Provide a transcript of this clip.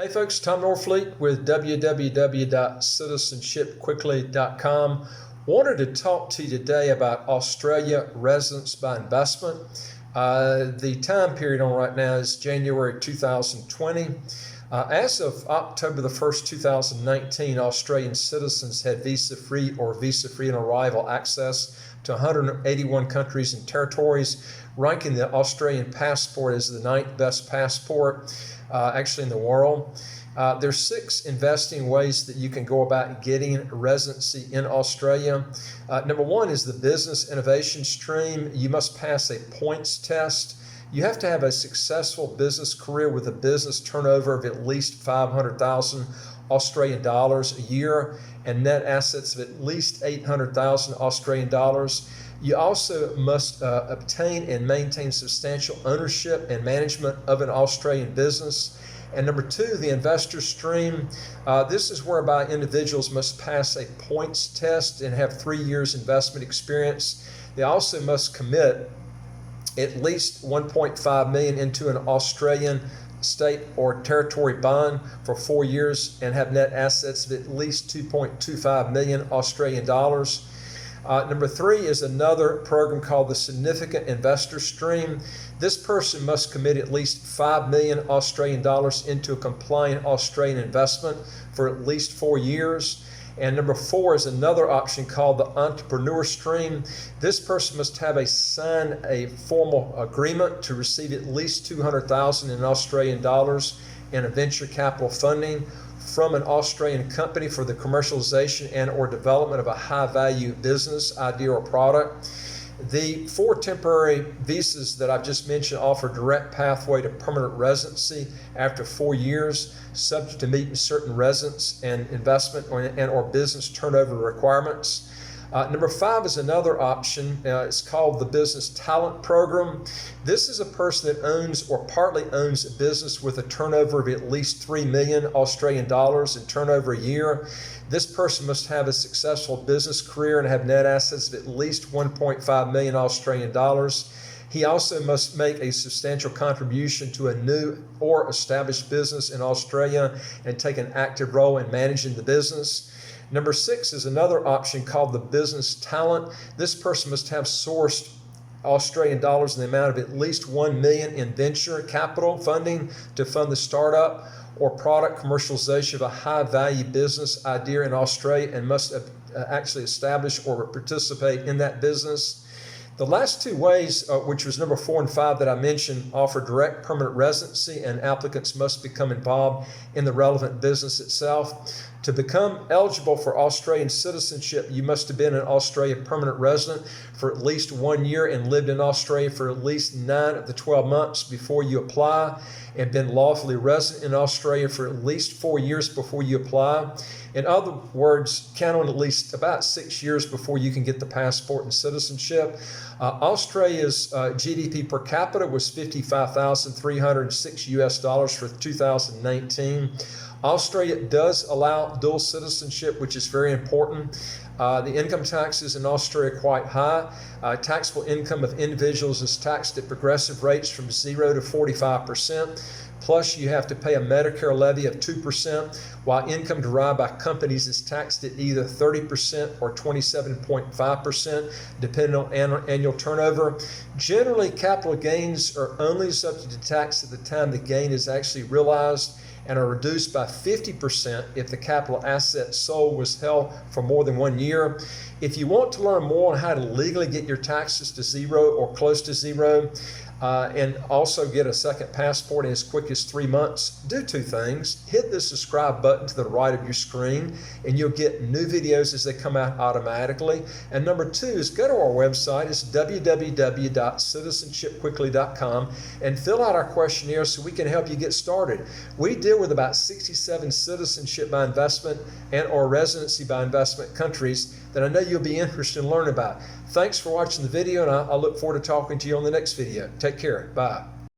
Hey folks, Tom Norfleet with www.citizenshipquickly.com. Wanted to talk to you today about Australia residence by investment. The time period on right now is January 2020. As of October the 1st, 2019, Australian citizens had visa-free or visa-free on arrival access to 181 countries and territories, ranking the Australian passport as the 9th best passport actually in the world. There's 6 investing ways that you can go about getting residency in Australia. Number 1 is the business innovation stream. You must pass a points test. You have to have a successful business career with a business turnover of at least 500,000 Australian dollars a year and net assets of at least 800,000 Australian dollars. You also must obtain and maintain substantial ownership and management of an Australian business. And number 2, the investor stream. This is whereby individuals must pass a points test and have 3 years investment experience. They also must commit at least 1.5 million into an Australian state or territory bond for 4 years and have net assets of at least 2.25 million Australian dollars. Number 3 is another program called the Significant Investor Stream. This person must commit at least 5 million Australian dollars into a compliant Australian investment for at least 4 years. And number 4 is another option called the Entrepreneur Stream. This person must have signed a formal agreement to receive at least 200,000 in Australian dollars in a venture capital funding from an Australian company for the commercialization and or development of a high-value business idea or product. The 4 temporary visas that I've just mentioned offer direct pathway to permanent residency after 4 years, subject to meeting certain residence and investment or business turnover requirements. Number 5 is another option. It's called the Business Talent Program. This is a person that owns or partly owns a business with a turnover of at least 3 million Australian dollars in turnover a year. This person must have a successful business career and have net assets of at least 1.5 million Australian dollars. He also must make a substantial contribution to a new or established business in Australia and take an active role in managing the business. Number 6 is another option called the Business Talent. This person must have sourced Australian dollars in the amount of at least 1 million in venture capital funding to fund the startup or product commercialization of a high-value business idea in Australia and must actually establish or participate in that business. The last 2 ways, which was number 4 and 5 that I mentioned, offer direct permanent residency, and applicants must become involved in the relevant business itself. To become eligible for Australian citizenship, you must have been an Australian permanent resident for at least 1 year and lived in Australia for at least 9 of the 12 months before you apply, and been lawfully resident in Australia for at least 4 years before you apply. In other words, count on at least about 6 years before you can get the passport and citizenship. Australia's GDP per capita was $55,306 US for 2019. Australia does allow dual citizenship, which is very important. The income taxes in Australia are quite high. Taxable income of individuals is taxed at progressive rates from 0 to 45%. Plus, you have to pay a Medicare levy of 2%, while income derived by companies is taxed at either 30% or 27.5%, depending on annual turnover. Generally, capital gains are only subject to tax at the time the gain is actually realized, and are reduced by 50% if the capital asset sold was held for more than 1 year. If you want to learn more on how to legally get your taxes to 0 or close to 0, and also get a second passport in as quick as 3 months, do 2 things. Hit the subscribe button to the right of your screen and you'll get new videos as they come out automatically. And number 2 is go to our website. It's www.citizenshipquickly.com and fill out our questionnaire so we can help you get started. We deal with about 67 citizenship by investment and or residency by investment countries that I know you'll be interested in learning about. Thanks for watching the video, and I look forward to talking to you on the next video. Take care. Bye.